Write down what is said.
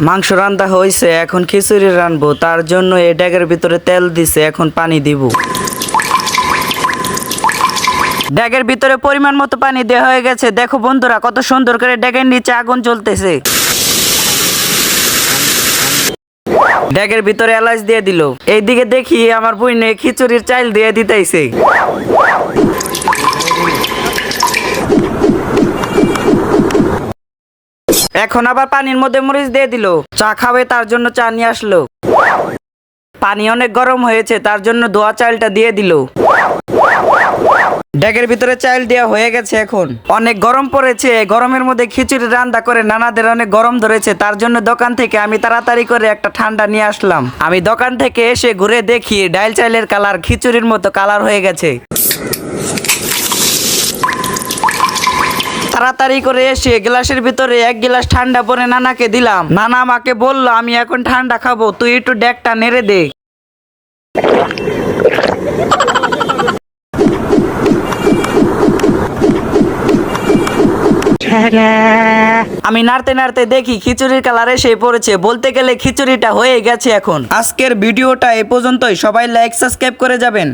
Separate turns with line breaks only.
মাংস রান্না হয়েছে, এখন খিচুড়ি রানবো। তার জন্য এই ড্যাগের ভিতরে তেল দিছে, এখন পানি দিব। ড্যাগের ভিতরে পরিমাণ মতো পানি দেওয়া হয়ে গেছে। দেখো বন্ধুরা, কত সুন্দর করে ড্যাগের নিচে আগুন জ্বলতেছে। ড্যাগের ভিতরে এলাচ দিয়ে দিল। এইদিকে দেখি আমার বইনে খিচুড়ির চাল দিয়ে দিতেছে। এখন আবার পানির মধ্যে মরিচ দিয়ে দিল। চা খাবে, তার জন্য চা নিয়ে আসলো। পানি অনেক গরম হয়েছে, তার জন্য ধোয়া চালটা দিয়ে দিল। ড্যাগের ভিতরে চাল দেওয়া হয়ে গেছে। এখন অনেক গরম পড়েছে, গরমের মধ্যে খিচুড়ি রান্না করে নানাদের অনেক গরম ধরেছে। তার জন্য দোকান থেকে আমি তাড়াতাড়ি করে একটা ঠান্ডা নিয়ে আসলাম। আমি দোকান থেকে এসে ঘুরে দেখি ডাল চালের কালার খিচুড়ির মতো কালার হয়ে গেছে। তাড়াতাড়ি করে এসে গ্লাসের ভিতরে এক গ্লাস ঠান্ডা পরে নানাকে দিলাম। নানা আমাকে বলল, আমি এখন ঠান্ডা খাবো, তুই একটু ড্যাগটা নেড়ে দে। আমি নাড়তে নাড়তে দেখি খিচুড়ির কালার এসে পড়েছে। বলতে গেলে খিচুড়িটা হয়ে গেছে। এখন আজকের ভিডিওটা এ পর্যন্তই। সবাই লাইক সাবস্ক্রাইব করে যাবেন।